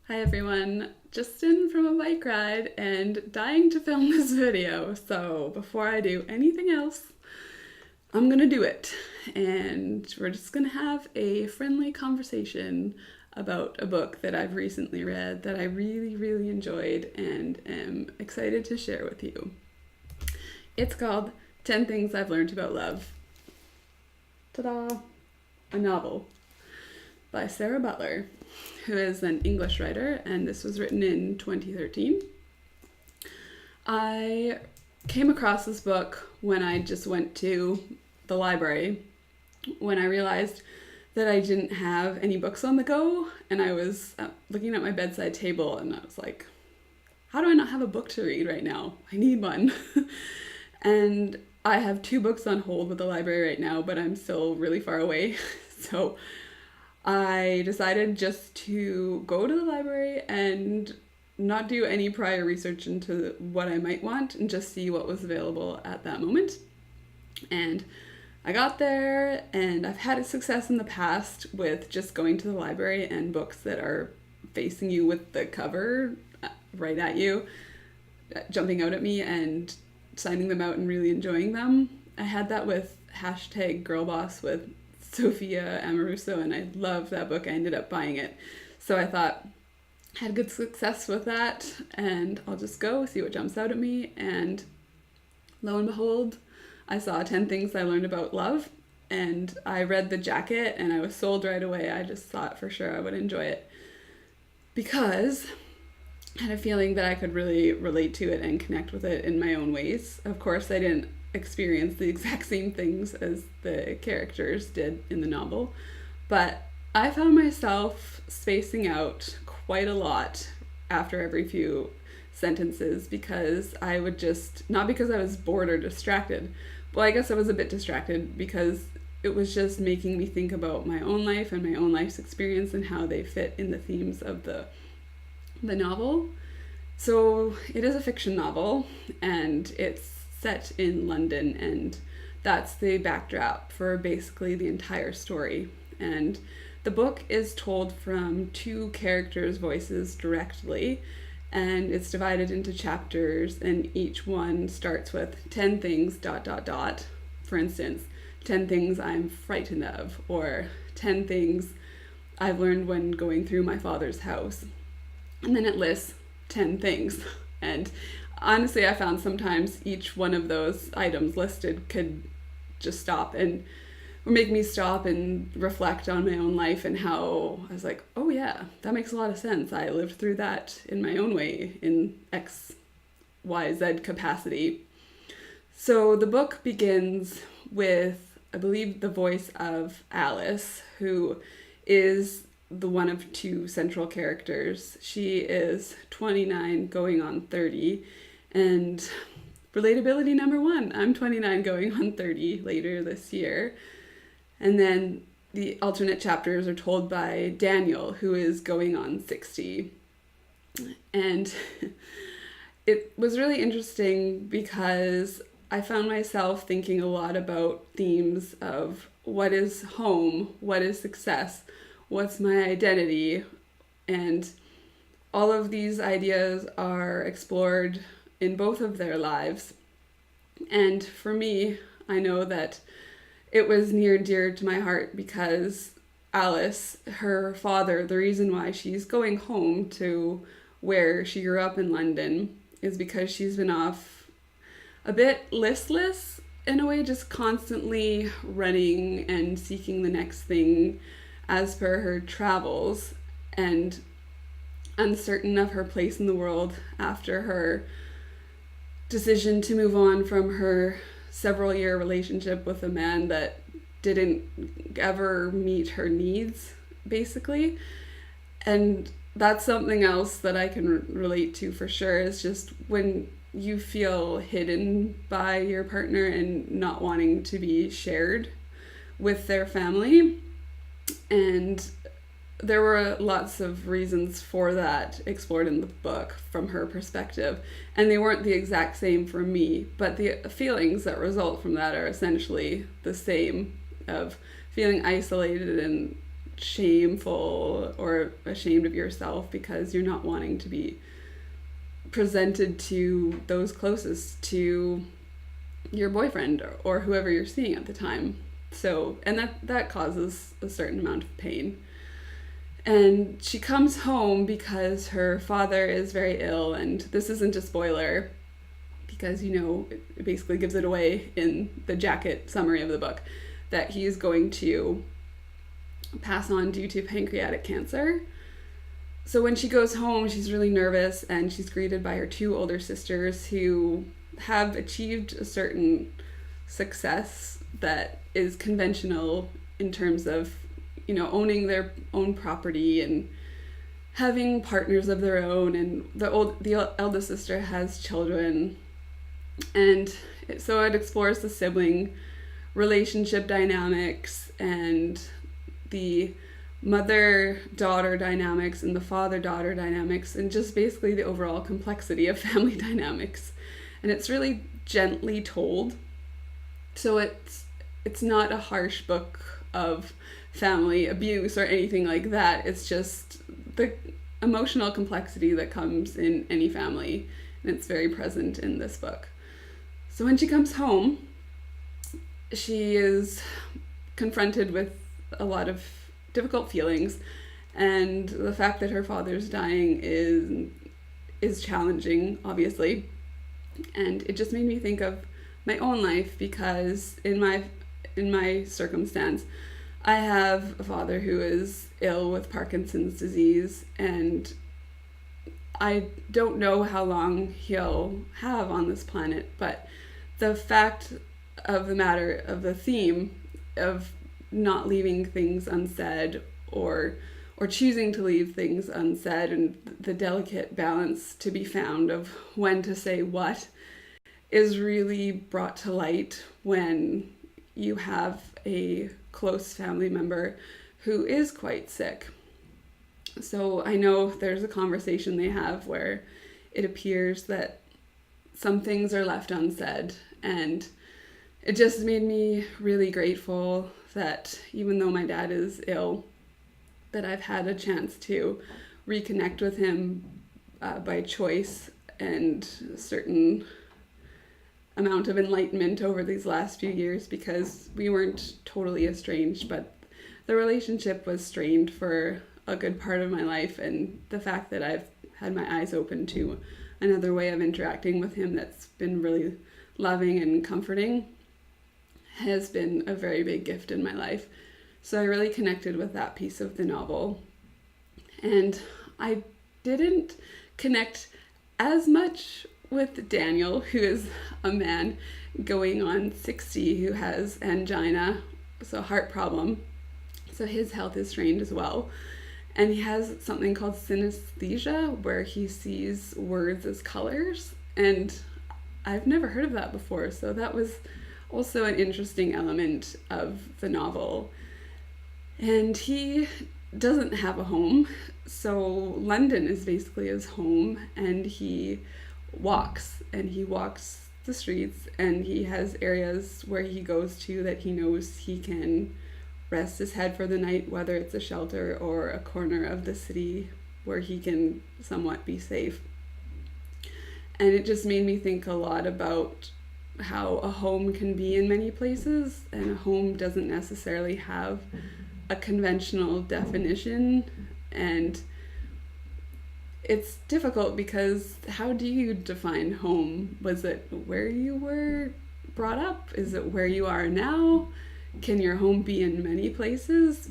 Hi everyone, just in from a bike ride and dying to film this video. So before I do anything else, I'm gonna do it. And we're just gonna have a friendly conversation about a book that I've recently read that I really enjoyed and am excited to share with you. It's called 10 Things I've Learned About Love. Ta-da! A novel by Sarah Butler, who is an English writer, and this was written in 2013. I came across this book when I just went to the library when I realized that I didn't have any books on the go, and I was looking at my bedside table and I was like, how do I not have a book to read right now? I need one. And I have 2 books on hold with the library right now, but I'm still really far away. So I decided just to go to the library and not do any prior research into what I might want and just see what was available at that moment. And I got there, and I've had success in the past with just going to the library and books that are facing you with the cover right at you, jumping out at me and signing them out and really enjoying them. I had that with #Girlboss with Sophia Amoruso, and I love that book. I ended up buying it. So I thought, I had good success with that, and I'll just go see what jumps out at me. And lo and behold, I saw 10 Things I Learned About Love, and I read the jacket and I was sold right away. I just thought for sure I would enjoy it because I had a feeling that I could really relate to it and connect with it in my own ways. Of course, I didn't experience the exact same things as the characters did in the novel, but I found myself spacing out quite a lot after every few sentences because I would just, not because I was bored or distracted, well, I guess I was a bit distracted because it was just making me think about my own life and my own life's experience and how they fit in the themes of the novel. So it is a fiction novel, and it's set in London, and that's the backdrop for basically the entire story. And the book is told from 2 characters' voices directly, and it's divided into chapters, and each one starts with 10 things ... For instance, 10 things I'm frightened of, or 10 things I've learned when going through my father's house. And then it lists 10 things. And honestly, I found sometimes each one of those items listed could just stop and or make me stop and reflect on my own life and how I was like, oh yeah, that makes a lot of sense. I lived through that in my own way in X, Y, Z capacity. So the book begins with, I believe, the voice of Alice, who is the one of 2 central characters. She is 29 going on 30, and relatability number 1, I'm 29 going on 30 later this year. And then the alternate chapters are told by Daniel, who is going on 60. And it was really interesting because I found myself thinking a lot about themes of what is home, what is success, what's my identity, and all of these ideas are explored in both of their lives. And for me, I know that it was near and dear to my heart because Alice, her father, the reason why she's going home to where she grew up in London is because she's been off a bit listless in a way, just constantly running and seeking the next thing as per her travels, and uncertain of her place in the world after her decision to move on from her several-year relationship with a man that didn't ever meet her needs, basically. And that's something else that I can relate to for sure, is just when you feel hidden by your partner and not wanting to be shared with their family. And there were lots of reasons for that explored in the book from her perspective, and they weren't the exact same for me, but the feelings that result from that are essentially the same, of feeling isolated and shameful or ashamed of yourself because you're not wanting to be presented to those closest to your boyfriend or whoever you're seeing at the time. So, and that causes a certain amount of pain. And she comes home because her father is very ill, and this isn't a spoiler because, you know, it basically gives it away in the jacket summary of the book that he is going to pass on due to pancreatic cancer. So when she goes home, she's really nervous, and she's greeted by her two older sisters who have achieved a certain success that is conventional in terms of, you know, owning their own property and having partners of their own, and the eldest sister has children. And so it explores the sibling relationship dynamics and the mother-daughter dynamics and the father-daughter dynamics, and just basically the overall complexity of family dynamics. And it's really gently told. So it's not a harsh book of family abuse or anything like that. It's just the emotional complexity that comes in any family, and it's very present in this book. So when she comes home, she is confronted with a lot of difficult feelings, and the fact that her father's dying is challenging, obviously. And it just made me think of my own life, because in my circumstance, I have a father who is ill with Parkinson's disease, and I don't know how long he'll have on this planet, but the fact of the matter, of the theme of not leaving things unsaid or choosing to leave things unsaid, and the delicate balance to be found of when to say what, is really brought to light when you have a close family member who is quite sick. So I know there's a conversation they have where it appears that some things are left unsaid, and it just made me really grateful that even though my dad is ill, that I've had a chance to reconnect with him by choice and a certain amount of enlightenment over these last few years, because we weren't totally estranged, but the relationship was strained for a good part of my life, and the fact that I've had my eyes open to another way of interacting with him that's been really loving and comforting has been a very big gift in my life. So I really connected with that piece of the novel. And I didn't connect as much with Daniel, who is a man going on 60 who has angina, so a heart problem. So his health is strained as well. And he has something called synesthesia, where he sees words as colors. And I've never heard of that before, so that was also an interesting element of the novel. And he doesn't have a home, so London is basically his home, and he walks the streets, and he has areas where he goes to that he knows he can rest his head for the night, whether it's a shelter or a corner of the city where he can somewhat be safe. And it just made me think a lot about how a home can be in many places, and a home doesn't necessarily have a conventional definition. And it's difficult because how do you define home? Was it where you were brought up? Is it where you are now? Can your home be in many places?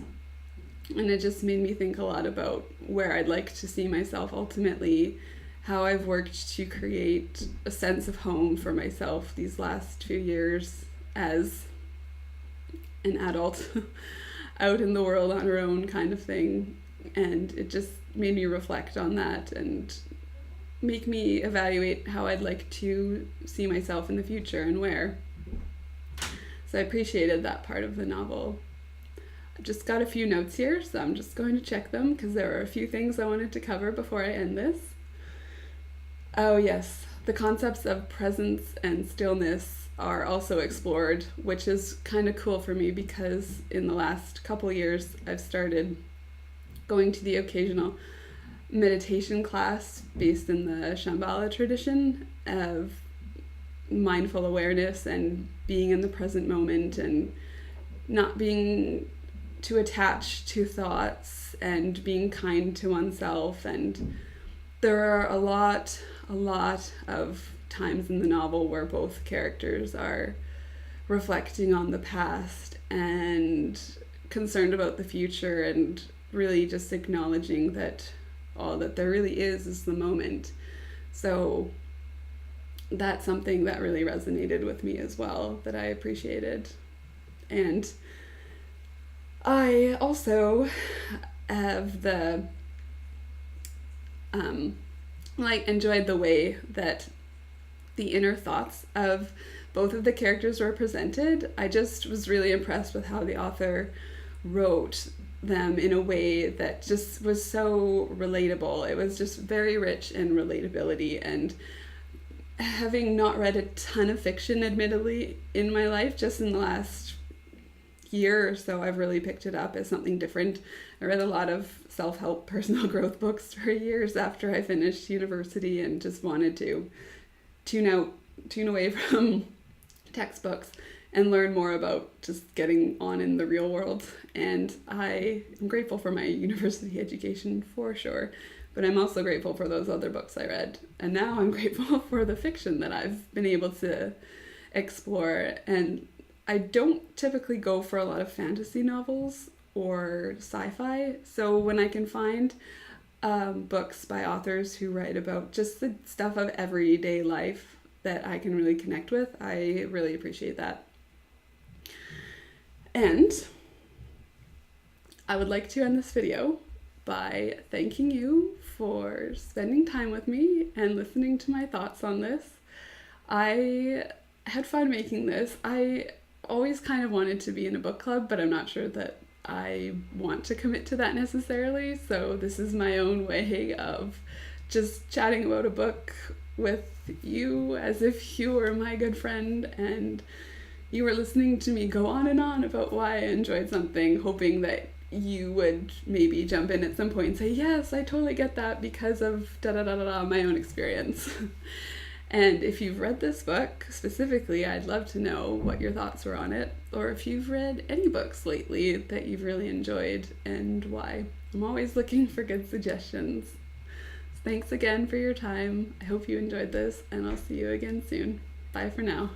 And it just made me think a lot about where I'd like to see myself ultimately, how I've worked to create a sense of home for myself these last few years as an adult out in the world on her own kind of thing. And it just made me reflect on that and make me evaluate how I'd like to see myself in the future and where. So I appreciated that part of the novel. I've just got a few notes here, so I'm just going to check them because there are a few things I wanted to cover before I end this. Oh, yes. The concepts of presence and stillness are also explored, which is kind of cool for me because in the last couple years I've started going to the occasional meditation class based in the Shambhala tradition of mindful awareness and being in the present moment and not being too attached to thoughts and being kind to oneself. And there are a lot of times in the novel where both characters are reflecting on the past and concerned about the future and really just acknowledging that all that there really is the moment. So that's something that really resonated with me as well, that I appreciated. And I also have enjoyed the way that the inner thoughts of both of the characters were presented. I just was really impressed with how the author wrote them in a way that just was so relatable. It was just very rich in relatability, and having not read a ton of fiction, admittedly, in my life, just in the last year or so, I've really picked it up as something different. I read a lot of self-help personal growth books for years after I finished university and just wanted to tune away from textbooks and learn more about just getting on in the real world. And I am grateful for my university education for sure, but I'm also grateful for those other books I read. And now I'm grateful for the fiction that I've been able to explore. And I don't typically go for a lot of fantasy novels or sci-fi, so when I can find books by authors who write about just the stuff of everyday life that I can really connect with, I really appreciate that. And I would like to end this video by thanking you for spending time with me and listening to my thoughts on this. I had fun making this. I always kind of wanted to be in a book club, but I'm not sure that I want to commit to that necessarily. So this is my own way of just chatting about a book with you as if you were my good friend and you were listening to me go on and on about why I enjoyed something, hoping that you would maybe jump in at some point and say, yes, I totally get that because of da-da-da-da-da, my own experience. And if you've read this book specifically, I'd love to know what your thoughts were on it, or if you've read any books lately that you've really enjoyed and why. I'm always looking for good suggestions. Thanks again for your time. I hope you enjoyed this, and I'll see you again soon. Bye for now.